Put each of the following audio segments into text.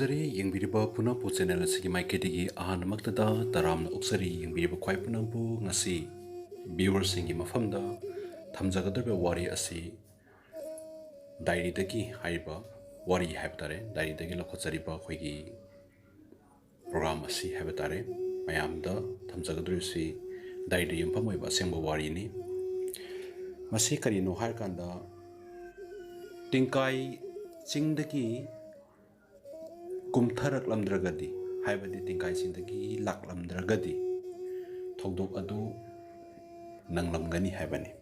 khurumjari yengbiriba pumnamakpu channel asigi maiketigi ahanamaktada taramna uksari yengbiriba khwai pumnamakpu ngasi viewers singi mafamda thamjagadaba wari asi diary dagi haiba wari haibtare diary dagi lokhochariba khoigi program asi haibtare mayamda thamjagadrisi diary yumfam oiba Asengba warini masi karino hairkanda Tingkai Chingdagi Kumtharaklamdragadi haibadi Tingkai Chingdagi laklamdragadi Thoudok adu Nanglamgani haibani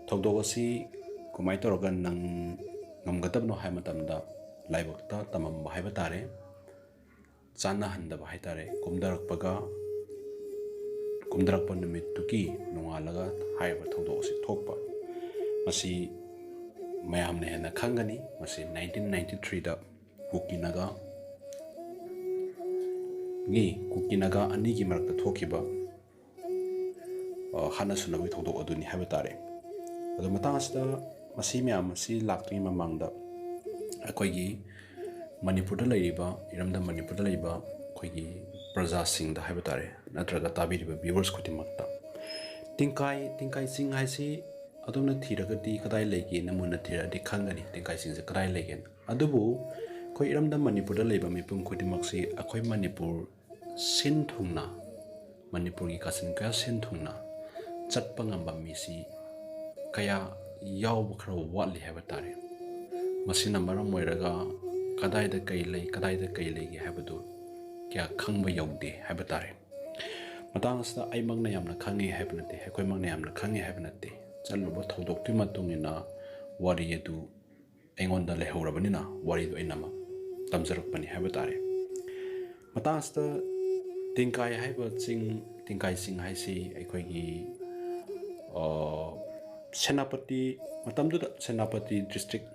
Thoudok asi kumai toroga ngamgadabno haimatamda laibakta tamamba haibatare chana handaba haitare kumdarakpa numituki nongalaga haiba Thoudok asi thokpa masi mayamne hena khangani masi 1993 da kukinaga ani gi marakta thokhiba hana sunabi Thoudok aduni habatare adu matangasta masi myam masi lakti mamangda akoigi manipur da lairiba iramda manipur da laiba akoigi praja singh da habatare natraga tabiriba viewers kutimakta Tingkai sing haisi adumna thiragadi kadai lege namuna thiradi khangani Tingkai sing se kadai lege adubu koi iramda manipur da laiba mipum khutimaksi akoi manipur sin thungna manipur gi kasin kaya sin thungna chatpa ngamba misi kaya yaw khara watli habatare masina maram moiraga kadai da kai lei gi habadu kya khangba yaude habatare matang asta ai magna yamna khangi habnate akoi magna yamna khangi habnate chaluba Thoudok tu matungina wari edu engonda lehorabanina wari do inama tamjarakpani habatare matasta Tingkai haiba Tingkai sing haisi aikoigi senapati matamdu senapati district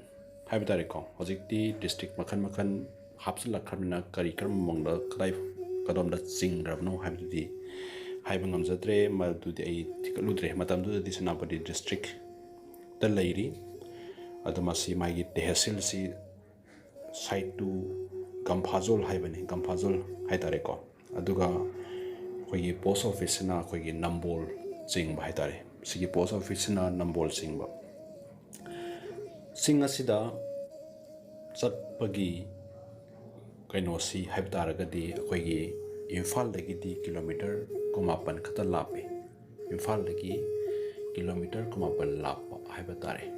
habatare ko hojikti district makhan hapsala kharmina kari karm mongda kadomda sing rabno habdi haiba ngamjatre madudi ai thikaludre matamdu di senapati district ta lairi adamasi magi tehsil si side to Gampazol haibani Gampazol haitare ko aduga khoigi post office na khoigi nambol chingba haitare sigi post office na nambol chingba singa sida chatpagi kaino si haibtaragadi khoigi imphal dagi di kilometer kumapan khata lape imphal dagi kilometer kumapan lap haibatare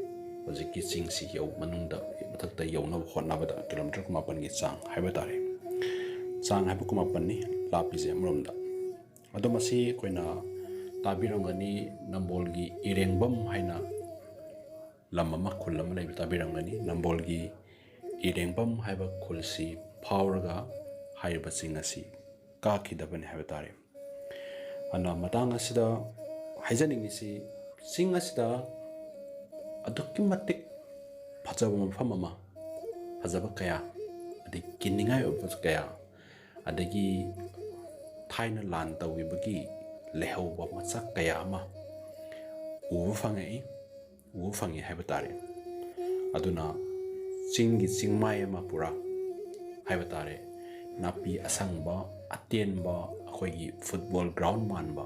hojiki ching si yau manungda mathakta yauna khonabada kilometer kumapan gi chang haibatare chang haibu kumapan ni lapi je amromda adomasi koina tabirangani nambol gi irengbam haina lamama khulam lai tabirangani nambol gi irengbam haiba khulsi phawraga haiba chingasi ka khidabani haibatare ana matang asida haijaningi si sing asida adukki matik phajaba mafam ama phajaba kaya adi kiningai obas kaya adagi thaina lan tawibagi lehauba machak kaya ama ubu fangi haibatare aduna chingi chingmai ama pura haibatare napi asangba atenba akhoigi football ground manba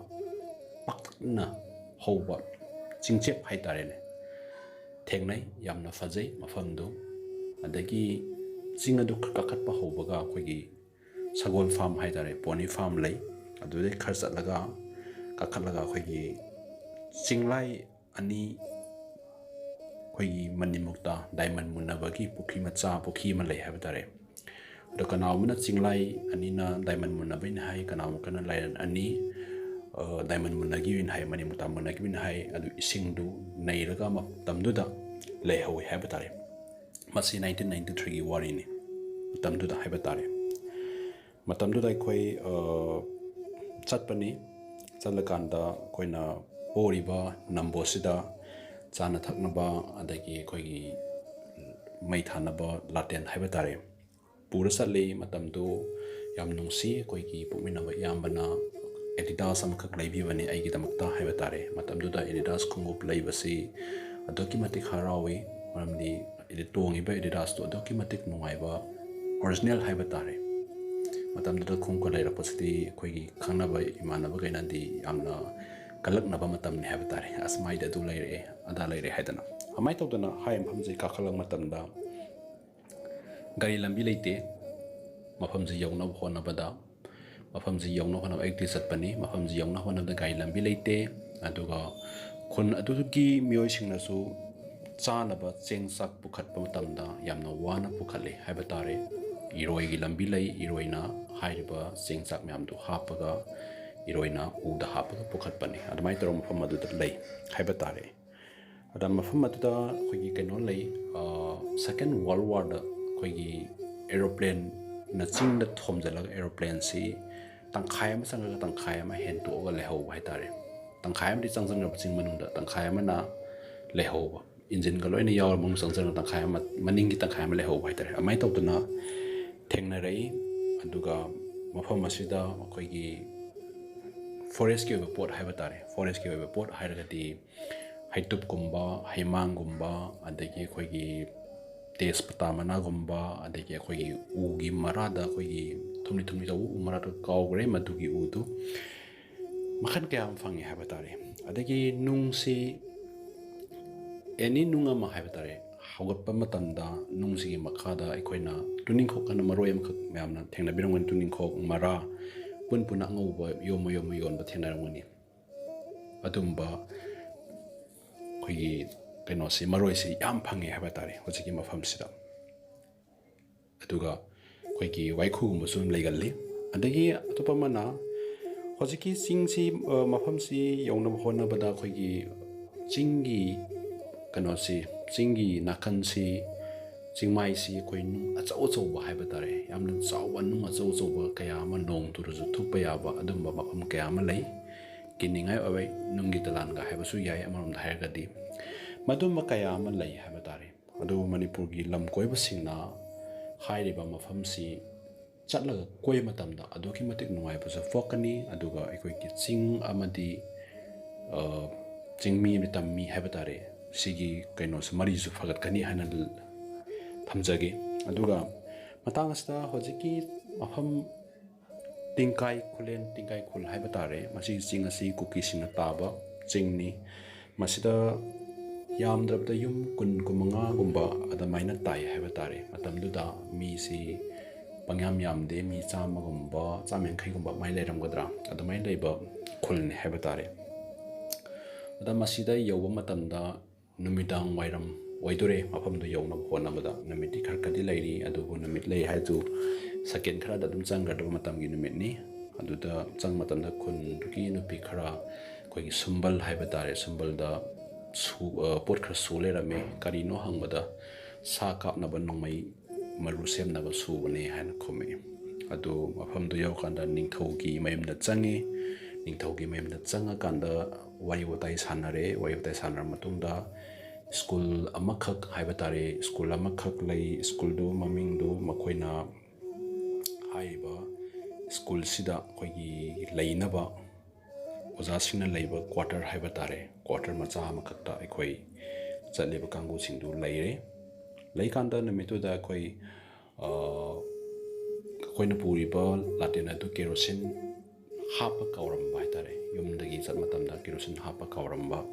pakna hauba chingchep haitare ne thengnai yamna fajai mafamdu adagi chingadu kakatpa hobaga akoigi sagol farm haitare pony farm lay adude kharchatlaga kakatlaga akoigi chinglai ani akoigi manimukta diamond munabagi pukhi macha pukhi ma lay habatare ado kanawmuna chinglai ani na diamond munabai na hai kanawmukana lairan ani diamond munagi win hai manimukta munagi win hai adu isingdu nairaga matamduda lehawi habatare masi 1993 gi warini matamduda habatare matamduda koi chatpani chalakanda koina poriba nambosida chana thaknaba adagi koigi maithanaba laten habatare pura sale matamdu yam nungsi koigi puminaba yambana Adidas amuka laibibani aigi damakta habatare matamduda Adidas khungup laibasi adoki matik harawi maramdi tongiba Adidas to adoki matik nungaiba original haiba tare matamda khungko leirapasidi akhoi khangnaba imanaba gainandi yamna kalaknaba matamni haiba tare asmaida du leire ada leire haidana amai tawdana haim phamjai kakhalang matamda gari lambi leite mafamji yawnab honabada mafamji yawnab honab ekti satpani mafamji yawnab honabda gari lambi leite aduga khun adugi mioi singnasu chanaba chengsak pukhatpa matamda yamna wana pukhale haiba tare iroi gi lambi lei iroina hairiba chengsak myamdu hapaga iroina uda hapaga pukhatpani adamai torom mafam aduda lei haiba tare adam mafam aduda khogi keno lei second world war da khogi aeroplane na chingda thomjalaga aeroplane si tangkhai ama sanga tangkhai ama hen to ga leho hai tare tangkhai am di changjang ra ching manungda tangkhai ama na leho engine ga loina yaw mong changjang tangkhai ama maning gi tangkhai ama leho hai tare amai tawduna thengna rei aduga mafam asida khogi forest ki oiba pot haiba tare forest ki oiba pot hairagati haitup gumba haimang gumba adagi khogi tespata mana gumba adagi khogi ugi marada khogi thumni thumni tawu marada kawgre madugi udu makhan kya am fangi haiba tare adagi nungsi any nunga ma haiba tare hawgatpa matamda nungsi gi makhada aikoina tuning khok kana maroyam khak myamna thengna birangon tuning khok mara punpuna ngauba yomo yon ba thengna rangoni adumba khogi keno si maroi si yam phangi haba tare hojiki mafam sida aduga khogi waikhu gum sum legalli adagi atopa mana hojiki singsi mafam si yawna hona bada khogi chingi keno si chingi nakan si chingmai si khoi nu achau chau ba haiba tare yamna chawba nu achau chau ba kaya ma nong turuju thukpa yaba adumba mafam kaya ma lei kiningai awai nungi talan ga haiba su yai amarom da hairgadi madumba kaya ama lei haiba tare adu manipur gi lam koiba singna hairiba mafam si chatlaga koi matamda aduki matik nungai ba fokani aduga ekoi ki ching amadi chingmi mitammi haiba tare sigi kaino samari su fagat kani hana thamjage aduga matang asta hojiki mafam tingkai khul haiba tare masi ching asi kuki singna taba chingni masida yamdrabda yum kun kumanga gumba adamaina tai haiba tare matamduda mi si pangyam yamde mi chama gumba chamen khai gumba mai leiramgadra adamai leiba khulni haiba tare adamasida yowa matamda numidang wairam waidore mafamdu yawna honabada numiti kharkadi leiri adubu numit lei haitu second khara dadum changradaba matamgi numitni aduda chang matamda khun duki nupi khara koi sumbal haiba tare sumbal da pot khara su lerame karino hangbada sa kapnaba nongmai maru semnaba subane haina khome adu mafamdu yawkanda ningthaugi mayamda change ningthaugi mayamda changa kanda wari watai sanare wari watai sanar matungda school amakhak haiba tare school amakhak lei school du maming du makoina haiba school sida khogi leinaba oja singna leiba quarter haiba tare quarter macha amakhakta ekhoi chaleba kangu singdu leire leikanda namitu da khoi khoina puriba latena du kerosene hapa kauramba tare yumdagi chat matamda kerosene hapa kauramba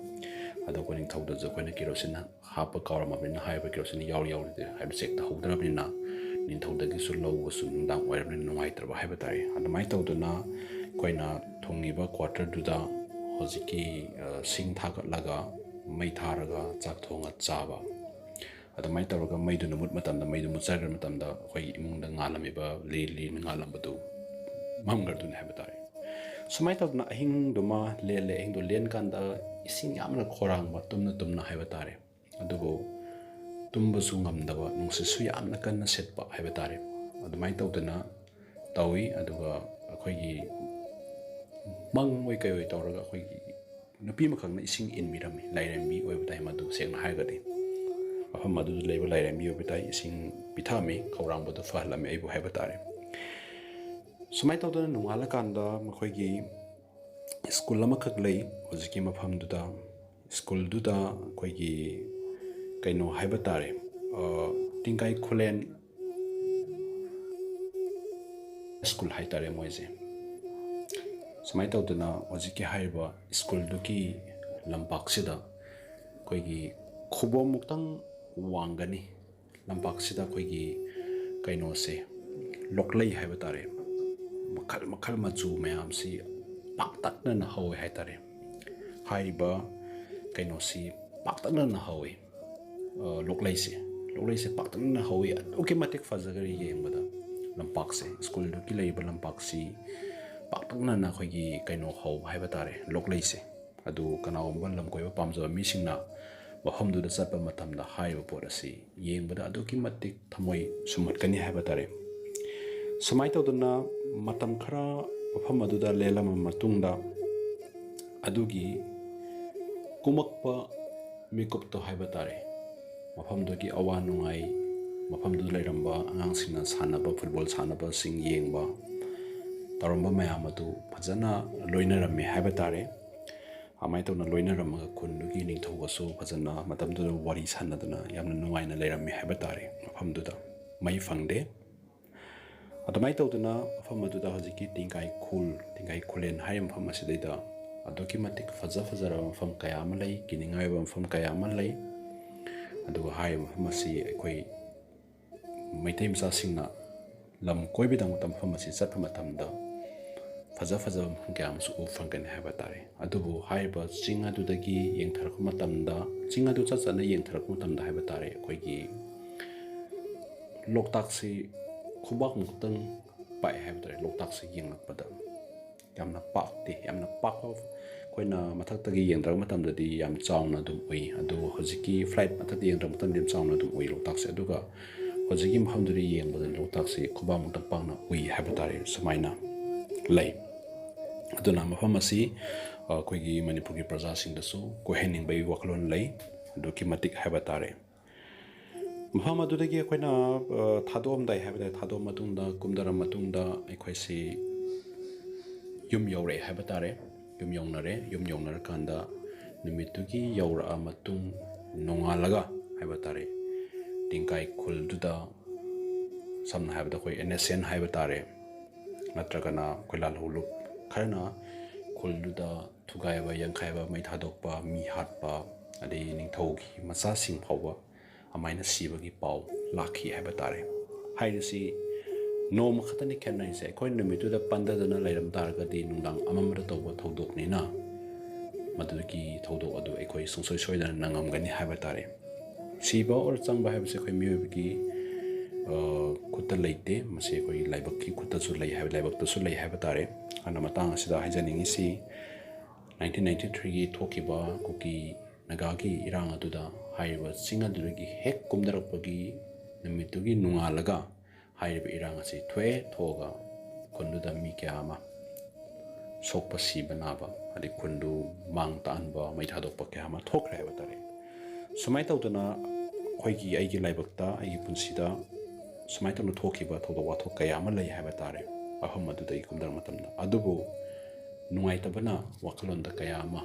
ada ko ning thauda jo koina kerosene hapa kaurama bina haiba kerosene yaw de haiba check ta hodra bina nin thauda gi su low su dang wairam ni nungai tarba haiba tare ada mai tawduna koina thongiba quarter duda hojiki sing thaga laga mai tharaga chak thonga chaba ada mai tawraga mai du namut matamda mai du muchagar matamda khoi imungda ngalamiba li ngalambadu mamgar du haiba tare sumai tawduna ahing duma le ahing du len kanda ising yamna khorang ba tumna haiba tare adugo tumba su ngamdaba nungsi su yamna kanna setpa haiba tare adumai tawduna tawi aduga akhoi mang moi kai oi tawraga akhoi nupi makhangna ising in mirami lairembi oiba tai madu sengna haigadi afam madu leiba lairembi oiba tai ising pithami khorang bodu fahlami aibu haiba tare sumai tawduna nungala kanda makhoi gi school amakhak lei hojiki mafamduda school duda khoigi kaino haiba tare tingkai khulen school hai tare moise samai tawduna hojiki haiba school duki lampak sida koigi khubom muktang wangani lampak sida koigi kaino se loklei haiba tare makhal makhal machu mayam si paktakna na hawe hai tare haiba kaino si paktakna na hawe loklei se paktakna na hawe okay matik fazagari yengbada lampak se school duki leiba lampak si paktakna na koigi kaino haw haiba tare loklei se adu kanawamba lamkoiba pamjaba misingna mafamduda chatpa matamda haiba pot asi yengbada aduki matik thamoi sumatkani haiba tare samai tawduna matam khara mafam aduda lelama matungda adugi kumakpa mikupto haiba tare mafamdugi awa nungai mafamdu leiramba angangsingna sanaba football sanaba sing yengba taramba mayam adu phajana loinarame haiba tare amai tawna loinaramaga khundugi ningthaugasu phajana matamduda wari sanaduna yamna nungaina leirame haiba tare mafamduda mai fangde adamai tawduna mafam aduda hojiki tingkai khulen hai mafam asidaida aduki matik fajara mafam kaya ama lei kiningai mafam kaya ama lei aduga hai mafam asi ekhoi maitai msa singna lam koibidang mafam asi chatpa matamda faza mafam kaya amsu ufangani haiba tare adubu haiba chinga dudagi yengtharakpa matamda chinga du chachana yengtharakpa matamda haiba tare ekhoi loktak si khubak muktang pai haiba tare loktak si yenglakpada yamna pakti yamna pakov koina mathaktagi yengdrak matamdadi yam chauna dum ui adu hojiki flight mathati yengdrak matamdi yam chauna dum ui loktak se aduga hojiki mafamduri yengbada loktak si khubak muktang pakna ui haiba tare sumaina lei aduna mafam asi koigi manipuri praja singdasu kohening bai waklon lei aduki matik haiba tare mafam adudagi koina thadom dai haiba thadom matungda kumdara matungda ekhoisi yum yaure haiba tare yum yongnar kanda numitugi yaura matung nongalaga haiba tare tingkai khulduda samna haiba koi nsn haiba tare natragana koilal hulup kharna khulduda thugaiba yangkhaiba mai thadokpa mi hatpa adi ningthaugi macha sing phawba amaina sibagi pau lakhi haiba tare hairisi nom khatani khenai se koi numitu da pandadana lairam targadi nungdang amamra tawba Thoudok nina maduki Thoudok adu ekoi sungsoi soidana Nanglamgani haiba tare siba or changba haiba se koi miyobgi kutta leite mase koi laibakki kutta su lei haiba laibakta su lei haiba tare ana matang asida haijaningi si 1993 gi thokhiba kuki nagagi irang aduda haiba singa dugi hek kumdarakpagi numitugi nungalaga haiba irang asi thwe thoga kunduda mi kyama sokpa sibanaba adi kundu mang tanba mai thadokpa kyama thokre haiba tare sumai tawduna khoigi aigi laibakta aigi punsida sumai tawna thokhiba Thoudok wathok kayama lei haiba tare ahum aduda ikumdar matamda adubu nungai tabana wakalonda kayama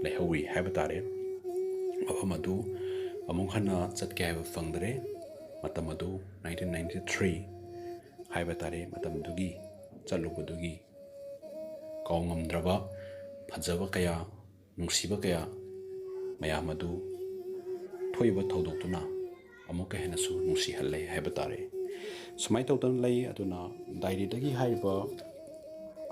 leihawi haiba tare ahum adu among hana chatke haiba fangdre matam adu 1993 haiba tare matam dugi chalubudugi kaungamdraba phajaba kaya nungsiba kaya mayam adu thoiba Thoudokuna amuka henasu nungsi halle haiba tare sumai tawdan lei aduna diary dagi haiba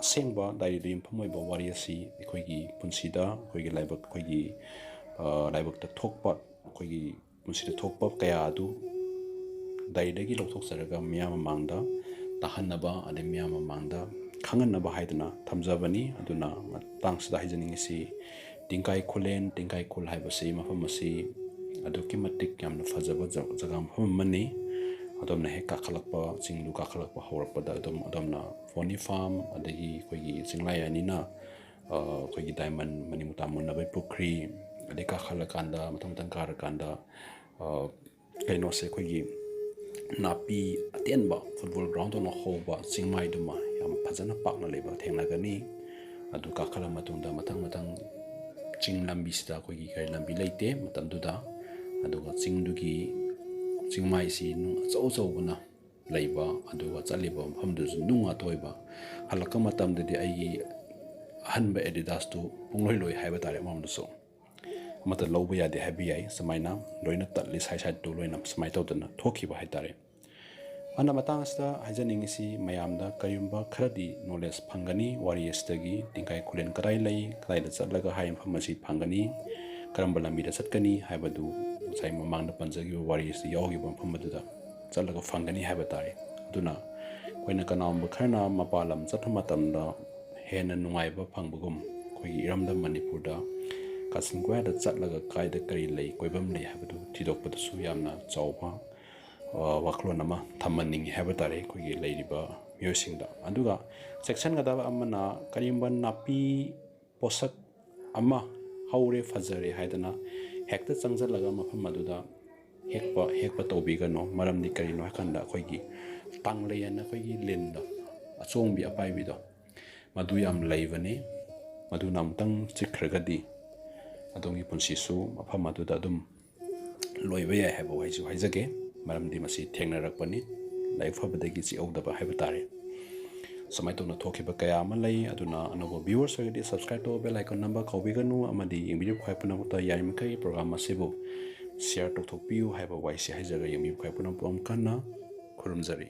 Asengba diary du yumfamoiba wari asi ekhoigi punsida khoigi laibak khoigi laibakta thokpa khoigi punsida thokpa kaya adu daidagi lokthokjaraga miyam mangda tahanaba ade miyam mangda khanganaba haidana thamjabani aduna tangsida haijaningisi tingkai khul haibasi mafam asi aduki matik yamna fajaba jaga mafam mani adomna heka khalakpa chinglu ka khalakpa hawrakpada adomna phony farm adagi khoigi chinglai anina khoigi diamond manimuta munnabai pukri adika khalakanda matamtang karakanda kaino se khoigi napi atenba football ground on hoba chingmai duma yam phajana pakna leba thengnagani adu ka khala matungda matang ching lambi sida khoigi kai lambi leite matamduda aduga chingdugi chingmai si nu chau buna ꯂꯩꯕ ꯑꯗꯨꯒ ꯆꯠꯂꯤꯕ ꯃꯐꯝꯗꯨꯁꯨ ꯅꯨꯡ ꯉꯥꯛꯇ ꯑꯣꯏꯕ ꯍꯜꯂꯛꯄ ꯃꯇꯝꯗꯗꯤ ꯑꯩꯒꯤ ꯑꯍꯟꯕ ꯑꯦꯗꯤꯗꯥꯁꯇꯨ ꯄꯨꯡꯂꯣꯏ ꯂꯣꯏ ꯍꯥꯏꯕ ꯇꯥꯔꯦ ꯑꯃꯔꯣꯝꯗꯁꯨ ꯑꯃꯠꯇ ꯂꯧꯕ ꯌꯥꯗꯦ ꯍꯥꯏꯕ ꯌꯥꯏ ꯁꯨꯃꯥꯏꯅ ꯂꯣꯏꯅ ꯇꯠꯂꯤ ꯁꯥꯏꯠꯇꯨ ꯂꯣꯏꯅ ꯁꯨꯃꯥꯏꯅ ꯇꯧꯗꯅ ꯊꯣꯛꯈꯤꯕ ꯍꯥꯏꯇꯥꯔꯦ ꯑꯅ ꯃꯇꯥꯡ ꯑꯁꯤꯗ ꯍꯥꯏꯖꯅꯤꯡꯉꯤꯁꯤ ꯃꯌꯥꯝꯗ ꯀꯔꯤꯒꯨꯝꯕ ꯈꯔꯗꯤ ꯅꯣꯂꯦꯖ ꯐꯪꯒꯅꯤ ꯋꯥꯔꯤ ꯑꯁꯤꯗꯒꯤ ꯇꯤꯡꯀꯥꯏ ꯈꯨꯂꯦꯟ ꯀꯗꯥꯏ ꯂꯩ ꯀꯗꯥꯏꯗ ꯆꯠꯂꯒ ꯍꯥꯏ ꯃꯐꯝ ꯑꯁꯤ ꯐꯪꯒꯅꯤ ꯀꯔꯝꯕ ꯂꯝꯕꯤꯗ ꯆꯠꯀꯅꯤ ꯍꯥꯏꯕꯗꯨ ꯉꯁꯥꯏ ꯃꯃꯥꯡꯗ ꯄꯟꯖꯈꯤꯕ ꯋꯥꯔꯤ ꯑꯁꯤ ꯌꯥꯎꯈꯤꯕ ꯃꯐꯝ ꯑꯗꯨꯗ ꯆꯠꯂꯒ ꯐꯪꯒꯅꯤ ꯍꯥꯏꯕ ꯇꯥꯔꯦ ꯑꯗꯨꯅ ꯑꯩꯈꯣꯏꯅ ꯀꯅꯥꯒꯨꯝꯕ ꯈꯔꯅ ꯃꯄꯥꯟ ꯂꯝ ꯆꯠꯄ ꯃꯇꯝꯗ ꯍꯦꯟꯅ ꯅꯨꯡꯉꯥꯏꯕ ꯐꯪꯕꯒꯨꯝ ꯑꯩꯈꯣꯏꯒꯤ ꯏꯔꯝꯗꯝ ꯃꯅꯤꯄꯨꯔꯗ ꯀꯥꯆꯤꯟ ꯀꯣꯏꯌꯥꯗ ꯆꯠꯂꯒ ꯀꯥꯏꯗ ꯀꯔꯤ ꯂꯩ ꯀꯣꯏꯐꯝ ꯂꯩ ꯍꯥꯏꯕꯗꯨ ꯊꯤꯗꯣꯛꯄꯗꯁꯨ ꯌꯥꯝꯅ ꯆꯥꯎꯕ ꯋꯥꯈꯜꯂꯣꯟ ꯑꯃ ꯊꯝꯍꯟꯅꯤꯡꯉꯤ ꯍꯥꯏꯕ ꯇꯥꯔꯦ ꯑꯩꯈꯣꯏꯒꯤ ꯂꯩꯔꯤꯕ ꯃꯤꯑꯣꯏꯁꯤꯡꯗ ꯑꯗꯨꯒ ꯆꯦꯛꯁꯤꯟꯒꯗꯕ ꯑꯃꯅ ꯀꯔꯤꯒꯨꯝꯕ ꯅꯥꯄꯤ ꯄꯣꯠꯁꯛ ꯑꯃ ꯍꯧꯔꯦ ꯐꯖꯔꯦ ꯍꯥꯏꯗꯅ ꯍꯦꯛꯇ ꯆꯪꯁꯤꯜꯂꯒ ꯃꯐꯝ ꯑꯗꯨꯗ ꯍꯦꯛꯄ ꯇꯧꯕꯤꯒꯅꯨ ꯃꯔꯝꯗꯤ ꯀꯔꯤꯅꯣ ꯍꯥꯏꯀꯥꯟꯗ ꯑꯩꯈꯣꯏꯒꯤ ꯇꯥꯡꯂꯩ ꯍꯥꯏꯅ ꯑꯩꯈꯣꯏꯒꯤ ꯂꯤꯟꯗꯣ ꯑꯆꯣꯡꯕꯤ ꯑꯄꯥꯏꯕꯤꯗꯣ ꯃꯗꯨ ꯌꯥꯝ ꯂꯩꯕꯅꯤ ꯃꯗꯨꯅ ꯑꯃꯨꯛꯇꯪ ꯆꯤꯛꯈ꯭ꯔꯒꯗꯤ ꯑꯗꯣꯝꯒꯤ ꯄꯨꯟꯁꯤꯁꯨ ꯃꯐꯝ ꯑꯗꯨꯗ ꯑꯗꯨꯝ ꯂꯣꯏꯕ ꯌꯥꯏ ꯍꯥꯏꯕ ꯋꯥꯍꯩꯁꯨ ꯍꯥꯏꯖꯒꯦ ꯃꯔꯝꯗꯤ ꯃꯁꯤ ꯊꯦꯡꯅꯔꯛꯄꯅꯤ ꯂꯥꯏꯔꯤꯛ ꯐꯕꯗꯒꯤ ꯆꯤꯛꯍꯧꯗꯕ ꯍꯥꯏꯕ ꯇꯥꯔꯦ ꯁꯨꯃꯥꯏꯅ ꯇꯧꯅ ꯊꯣꯛꯈꯤꯕ ꯀꯌꯥ ꯑꯃ ꯂꯩ ꯑꯗꯨꯅ ꯑꯅꯧꯕ ꯚ꯭ꯌꯨꯋꯔꯁ ꯑꯣꯏꯔꯒꯗꯤ ꯁꯕꯁꯀ꯭ꯔꯥꯏꯕ ꯇꯧꯕ ꯕꯦꯜ ꯑꯥꯏꯀꯟ ꯅꯝꯕ ꯀꯥꯎꯕꯤꯒꯅꯨ ꯑꯃꯗꯤ ꯌꯦꯡꯕꯤꯔꯤꯕ ꯈ꯭ꯋꯥꯏ ꯄꯨꯝꯅꯃꯛꯇ ꯌꯥꯔꯤꯃꯈꯩ ꯄ꯭ꯔꯣꯒ꯭ꯔꯥꯝ ꯑꯁꯤꯕꯨ ꯁꯤꯌꯔ ꯇꯧꯊꯣꯛꯄꯤꯌꯨ ꯍꯥꯏꯕ ꯋꯥꯍꯩꯁꯤ ꯍꯥꯏꯖꯔꯒ ꯌꯦꯡꯕꯤꯕ ꯈ꯭ꯋꯥꯏ ꯄꯨꯝꯅꯃꯛꯄꯨ ꯑꯃꯨꯛ ꯍꯟꯅ ꯈꯨꯔꯨꯝꯖꯔꯤ